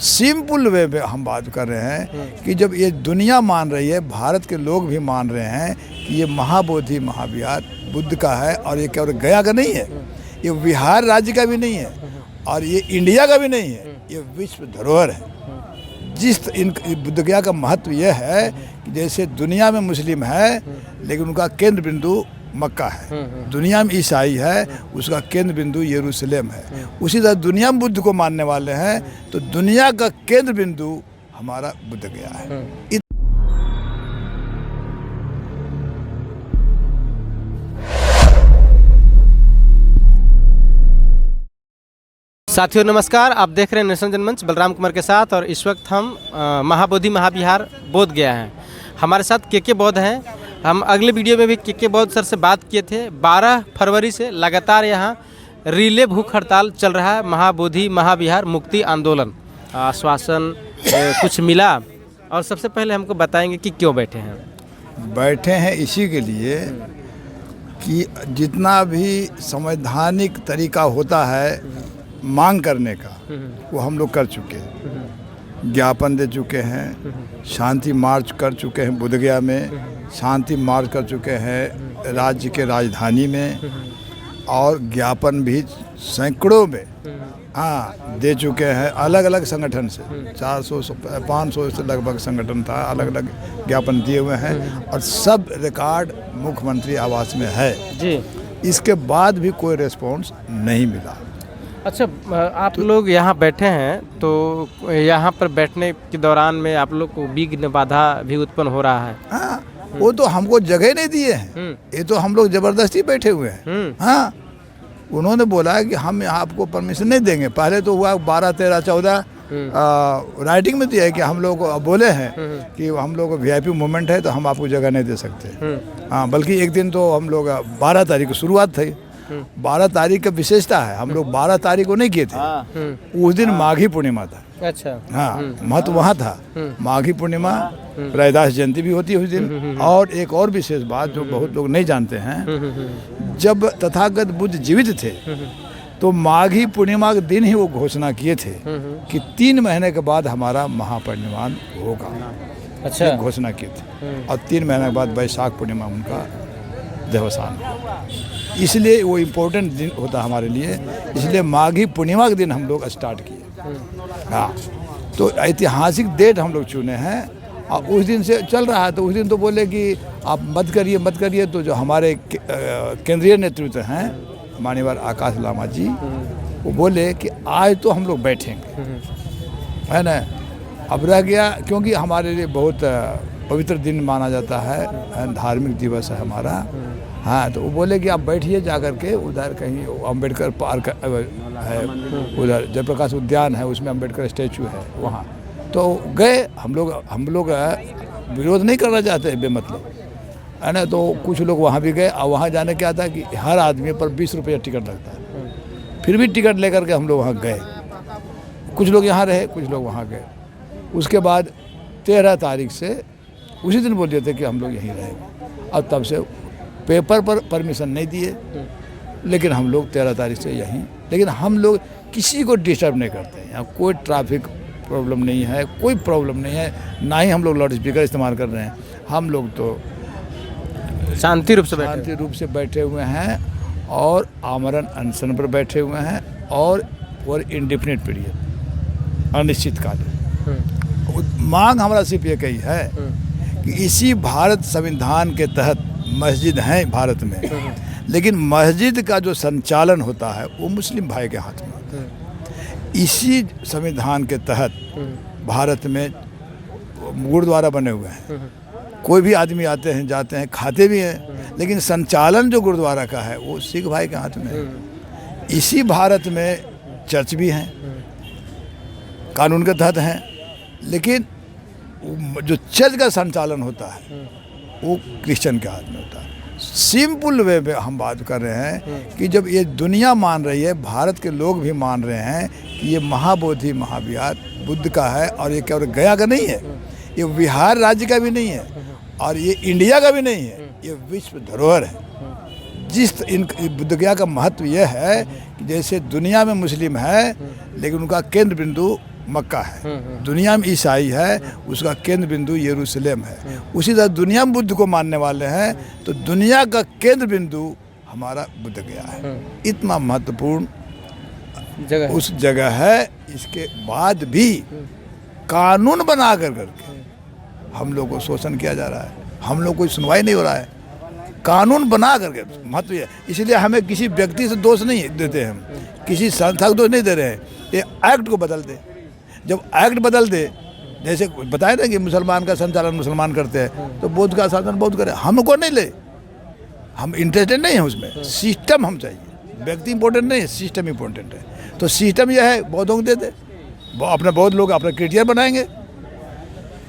Simple way में हम बात कर रहे हैं कि जब ये दुनिया मान रही है, भारत के लोग भी मान रहे हैं कि ये महाबोधि महाविहार बुद्ध का है और ये केवल गया का नहीं है, ये बिहार राज्य का भी नहीं है और ये इंडिया का भी नहीं है, ये विश्व धरोहर है। जिस इन बुद्ध गया का महत्व यह है कि जैसे दुनिया में मुस्लिम है लेकिन उनका केंद्र बिंदु मक्का है, दुनिया में ईसाई है उसका केंद्र बिंदु यरूशलेम है, उसी तरह दुनिया में बुद्ध को मानने वाले हैं तो दुनिया का केंद्र बिंदु हमारा बुद्ध गया है। साथियों नमस्कार, आप देख रहे हैं नेशनल जनमंच बलराम कुमार के साथ और इस वक्त हम महाबोधि महाविहार बोध गया हैं। हमारे साथ के बौद्ध हैं। हम अगले वीडियो में भी के बौद्ध सर से बात किए थे। 12 फरवरी से लगातार यहाँ रिले भूख हड़ताल चल रहा है, महाबोधि महाविहार मुक्ति आंदोलन। आश्वासन कुछ मिला और सबसे पहले हमको बताएंगे कि क्यों बैठे हैं। बैठे हैं इसी के लिए कि जितना भी संवैधानिक तरीका होता है मांग करने का वो हम लोग कर चुके हैं, ज्ञापन दे चुके हैं, शांति मार्च कर चुके हैं, बोधगया में शांति मार्च कर चुके हैं राज्य के राजधानी में, और ज्ञापन भी सैकड़ों में दे चुके हैं अलग अलग संगठन से। 400 से 500 से लगभग संगठन था, अलग अलग ज्ञापन दिए हुए हैं और सब रिकॉर्ड मुख्यमंत्री आवास में है जी। इसके बाद भी कोई रिस्पॉन्स नहीं मिला। अच्छा, आप लोग यहाँ बैठे हैं तो यहाँ पर बैठने के दौरान में आप लोग को विघ्न बाधा भी उत्पन्न हो रहा है। हाँ, वो तो हमको जगह नहीं दिए हैं, ये तो हम लोग जबरदस्ती बैठे हुए हैं। हाँ, उन्होंने बोला कि हम यहाँ आपको परमिशन नहीं देंगे। पहले तो हुआ 12, 13, 14 राइटिंग में दिया है कि हम लोग बोले हैं कि हम लोग VIP मूवमेंट है तो हम आपको जगह नहीं दे सकते। हाँ, बल्कि एक दिन तो हम लोग 12 तारीख को शुरुआत थी। 12 तारीख का विशेषता है, हम लोग 12 तारीख को नहीं किए थे, उस दिन माघी पूर्णिमा था। अच्छा, हाँ, महत्व वहाँ था। माघी पूर्णिमा, रैदास जयंती भी होती है उस दिन। और एक और विशेष बात जो बहुत लोग नहीं जानते हैं, जब तथागत बुद्ध जीवित थे तो माघी पूर्णिमा के दिन ही वो घोषणा किए थे कि 3 महीने के बाद हमारा महापरिनिर्वाण होगा। अच्छा, घोषणा किए थे और 3 महीने के बाद वैशाख पूर्णिमा उनका देहावसान हुआ। इसलिए वो इम्पोर्टेंट दिन होता हमारे लिए, इसलिए माघी पूर्णिमा के दिन हम लोग स्टार्ट किए। हाँ, तो ऐतिहासिक डेट हम लोग चुने हैं और उस दिन से चल रहा है। तो उस दिन तो बोले कि आप मत करिए। तो जो हमारे केंद्रीय नेतृत्व हैं माननीय आकाश लामा जी, वो बोले कि आज तो हम लोग बैठेंगे, है ना। अब रह गया क्योंकि हमारे लिए बहुत पवित्र दिन माना जाता है, धार्मिक दिवस है हमारा। हाँ, तो वो बोले कि आप बैठिए जाकर के उधर कहीं अम्बेडकर पार्क है, उधर जयप्रकाश उद्यान है, उसमें अम्बेडकर स्टैचू है वहाँ। तो गए हम लोग विरोध नहीं करना चाहते बेमतलब, है ना। तो कुछ लोग वहाँ भी गए और वहाँ जाने क्या था कि हर आदमी पर 20 रुपये टिकट लगता है। फिर भी टिकट लेकर के हम लोग वहाँ गए, कुछ लोग यहाँ रहे, कुछ लोग वहाँ गए। उसके बाद 13 तारीख से उसी दिन बोल दिए थे कि हम लोग यहीं रहेंगे। अब तब से पेपर पर परमिशन नहीं दिए, लेकिन हम लोग 13 तारीख से यहीं। लेकिन हम लोग किसी को डिस्टर्ब नहीं करते हैं, यहाँ कोई ट्रैफिक प्रॉब्लम नहीं है, कोई प्रॉब्लम नहीं है, ना ही हम लोग लाउड स्पीकर इस्तेमाल कर रहे हैं। हम लोग तो शांति रूप से बैठे हुए हैं और आमरण अनशन पर बैठे हुए हैं और इंडेफिनिट पीरियड, अनिश्चितकालीन। मांग हमारा सिर्फ ये कही है कि इसी भारत संविधान के तहत मस्जिद हैं भारत में, लेकिन मस्जिद का जो संचालन होता है वो मुस्लिम भाई के हाथ में होता है। इसी संविधान के तहत भारत में गुरुद्वारा बने हुए हैं, कोई भी आदमी आते हैं जाते हैं खाते भी हैं, लेकिन संचालन जो गुरुद्वारा का है वो सिख भाई के हाथ में है। इसी भारत में चर्च भी हैं, कानून के तहत हैं, लेकिन जो चर्च का संचालन होता है वो क्रिश्चियन के हाथ में होता है। सिंपल वे में हम बात कर रहे हैं कि जब ये दुनिया मान रही है, भारत के लोग भी मान रहे हैं कि ये महाबोधि महाविहार बुद्ध का है और ये केवल गया का नहीं है, ये बिहार राज्य का भी नहीं है और ये इंडिया का भी नहीं है, ये विश्व धरोहर है। जिस इन बुद्ध गया का महत्व यह है कि जैसे दुनिया में मुस्लिम है लेकिन उनका केंद्र बिंदु मक्का है, दुनिया में ईसाई है, उसका केंद्र बिंदु यरूशलेम है। उसी तरह दुनिया में बुद्ध को मानने वाले हैं, तो दुनिया का केंद्र बिंदु हमारा बुद्ध गया है। इतना महत्वपूर्ण जगह उस जगह है। इसके बाद भी कानून बना करके हम लोग को शोषण किया जा रहा है, हम लोग कोई सुनवाई नहीं हो रहा है। कानून बना करके महत्व है, इसलिए हमें किसी व्यक्ति से दोष नहीं देते, हम किसी संस्था को दोष नहीं दे रहे हैं। ये एक्ट को बदल दे, जब एक्ट बदल दे, जैसे बताया ना कि मुसलमान का संचालन मुसलमान करते हैं, तो बौद्ध का शासन बौद्ध करे, हमको नहीं ले, हम इंटरेस्टेड नहीं है उसमें। सिस्टम हम चाहिए, व्यक्ति इंपॉर्टेंट नहीं है, सिस्टम इंपॉर्टेंट है। तो सिस्टम यह है, बौद्धों को दे दे, अपने बौद्ध लोग अपने क्रिटियर बनाएंगे।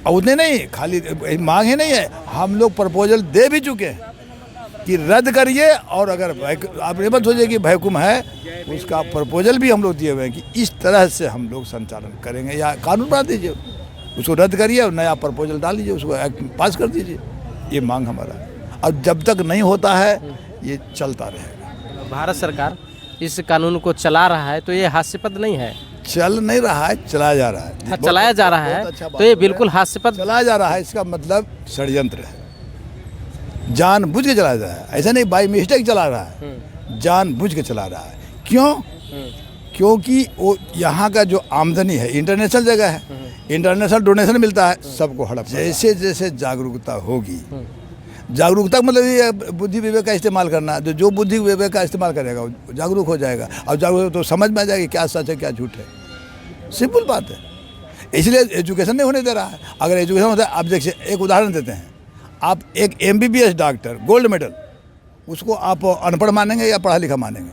और उतने नहीं, खाली मांग ही नहीं है, हम लोग प्रपोजल दे भी चुके हैं कि रद्द करिए। और अगर आप ये मत सोचिए कि भैकुम है, उसका प्रपोजल भी हम लोग दिए हुए हैं कि इस तरह से हम लोग संचालन करेंगे, या कानून बना दीजिए, उसको रद्द करिए और नया प्रपोजल डाल लीजिए, उसको एक्ट पास कर दीजिए। ये मांग हमारा है। और जब तक नहीं होता है ये चलता रहेगा। भारत सरकार इस कानून को चला रहा है, तो ये हास्यास्पद नहीं है? चल नहीं रहा है, चलाया जा रहा है। चलाया जा रहा है, तो ये बिल्कुल हास्यास्पद चलाया जा रहा है। इसका मतलब षड्यंत्र है, जानबूझ के चला रहा है, ऐसा नहीं बाई मिस्टेक चला रहा है, जानबूझ के चला रहा है। क्यों? क्योंकि वो यहाँ का जो आमदनी है, इंटरनेशनल जगह है, इंटरनेशनल डोनेशन मिलता है, सबको हड़प। जैसे जैसे जागरूकता होगी, जागरूकता मतलब ये बुद्धि विवेक का इस्तेमाल करना, जो बुद्धि विवेक का इस्तेमाल करेगा वो जागरूक हो जाएगा, और जागरूक तो समझ में आ जाएगी क्या सच है क्या झूठ है। सिंपल बात है। इसलिए एजुकेशन नहीं होने दे रहा है। अगर एजुकेशन होता है, आप देखिए, एक उदाहरण देते हैं, आप एक MBBS डॉक्टर गोल्ड मेडल, उसको आप अनपढ़ मानेंगे या पढ़ा लिखा मानेंगे?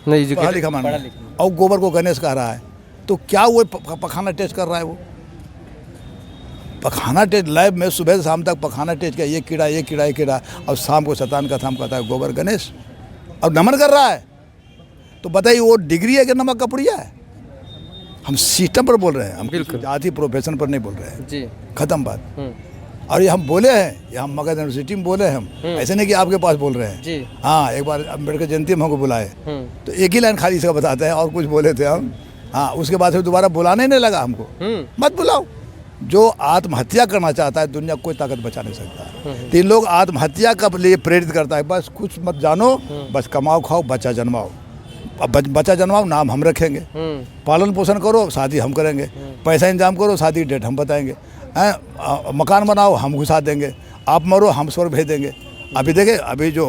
नहीं, पढ़ा लिखा मानेंगे। और गोबर को गणेश कह रहा है, तो क्या वो पखाना टेस्ट कर रहा है? वो पखाना टेस्ट लैब में सुबह से शाम तक पखाना टेस्ट किया, ये कीड़ा ये कीड़ा ये कीड़ा, और शाम को शैतान का थाम कहता है गोबर गणेश, और नमन कर रहा है। तो बताइए वो डिग्री है कि नमक का पुड़िया है? हम सिस्टम पर बोल रहे हैं, हम जाति प्रोफेशन पर नहीं बोल रहे हैं जी। खत्म बात। और ये हम बोले हैं, ये हम मगध यूनिवर्सिटी में बोले हैं हम, ऐसे नहीं कि आपके पास बोल रहे हैं जी। हाँ, एक बार अम्बेडकर जयंती में हमको बुलाए, तो एक ही लाइन खाली इसका बताते हैं, और कुछ बोले थे हम। हाँ, उसके बाद से दोबारा बुलाने नहीं लगा हमको। मत बुलाओ। जो आत्महत्या करना चाहता है, दुनिया कोई ताकत बचा नहीं सकता। तीन लोग आत्महत्या का लिए प्रेरित करता है, बस कुछ मत जानो, बस कमाओ खाओ बच्चा जन्माओ। अब बच्चा जन्माओ, नाम हम रखेंगे, पालन पोषण करो, शादी हम करेंगे, पैसा इंतजाम करो, शादी डेट हम बताएंगे, मकान बनाओ हम घुसा देंगे, आप मरो हम स्वर्ग भेज देंगे। अभी देखे, अभी जो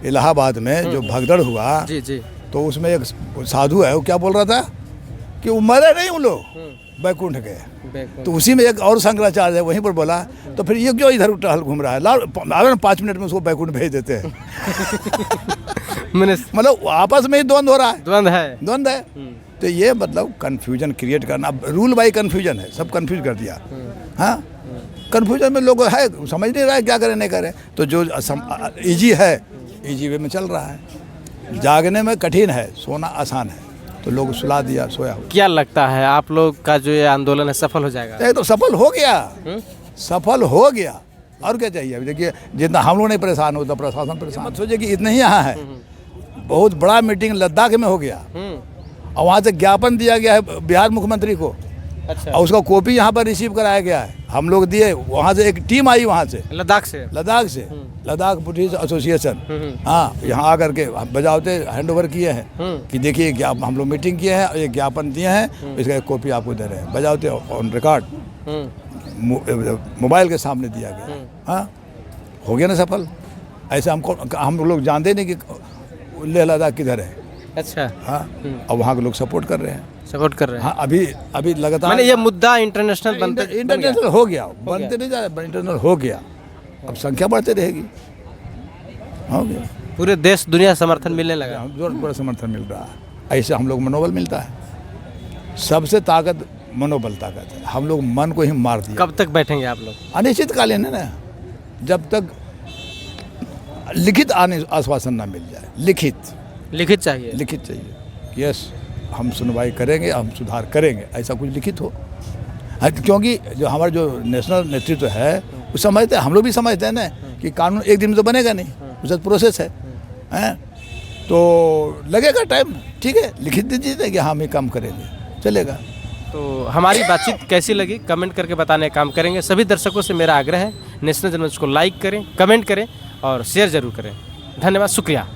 इलाहाबाद में जो भगदड़ हुआ जी जी, तो उसमें एक साधु है, वो क्या बोल रहा था कि वो मरे नहीं, उन लोग बैकुंठ गए। तो उसी में एक और शंकराचार्य है, वहीं पर बोला, तो फिर ये क्यों इधर टहल घूम रहा है? लाओ 5 मिनट में उसको बैकुंठ भेज देते हैं। मतलब आपस में ही द्वंद्व हो रहा है, द्वंद्व है। तो ये मतलब कंफ्यूजन क्रिएट करना, रूल बाय कंफ्यूजन है, सब कंफ्यूज कर दिया। हाँ, कंफ्यूजन में लोग है, समझ नहीं रहा है क्या करें नहीं करें। तो जो इजी है, इजी वे में चल रहा है। जागने में कठिन है, सोना आसान है, तो लोग सुला दिया, सोया हुआ। क्या लगता है आप लोग का जो ये आंदोलन है सफल हो जाएगा? तो सफल हो गया, सफल हो गया, और क्या चाहिए? अभी देखिए, जितना हम लोग नहीं परेशान होता, प्रशासन परेशान। मत सोचिए कि इतना ही यहाँ है, बहुत बड़ा मीटिंग लद्दाख में हो गया, और वहाँ से ज्ञापन दिया गया है बिहार मुख्यमंत्री को। अच्छा। और उसका कॉपी यहाँ पर रिसीव कराया गया है, हम लोग दिए। वहाँ से एक टीम आई, वहाँ से लद्दाख से लद्दाख बुद्धिस्ट एसोसिएशन, हाँ, यहाँ आकर के बजावते हैंड ओवर किए हैं कि देखिए हम लोग मीटिंग किए हैं, एक ज्ञापन दिए हैं, इसका एक कॉपी आपको दे रहे हैं, बजावते ऑन रिकॉर्ड मोबाइल के सामने दिया गया। हाँ, हो गया ना सफल। ऐसे हम लोग जानते नहीं कि लेह लद्दाख किधर है। अच्छा। हाँ, और वहाँ के लोग सपोर्ट कर रहे हैं। हाँ, अभी लगातार मैंने ये मुद्दा इंटरनेशनल इंटरनेशनल हो गया, बनते नहीं जा रहे, इंटरनेशनल हो गया, अब संख्या बढ़ती रहेगी। हो गया, पूरे देश दुनिया समर्थन मिलने लगा, बड़ा समर्थन मिल रहा है। ऐसे हम लोग मनोबल मिलता है, सबसे ताकत मनोबल ताकत है। हम लोग मन को ही मार दिया। कब तक बैठेंगे आप लोग? अनिश्चितकालीन है ना, जब तक लिखित आश्वासन ना मिल जाए। लिखित चाहिए। यस, हम सुनवाई करेंगे, हम सुधार करेंगे, ऐसा कुछ लिखित हो। क्योंकि जो हमारा जो नेशनल नेतृत्व है वो समझते हैं, हम लोग भी समझते हैं ना कि कानून एक दिन में तो बनेगा नहीं, उसका प्रोसेस है। तो लगेगा टाइम, ठीक है, लिखित दीजिए कि हम ये काम करेंगे, चलेगा। तो हमारी बातचीत कैसी लगी कमेंट करके बताने का काम करेंगे। सभी दर्शकों से मेरा आग्रह है नेशनल जनमंच को लाइक करें, कमेंट करें और शेयर ज़रूर करें। धन्यवाद, शुक्रिया।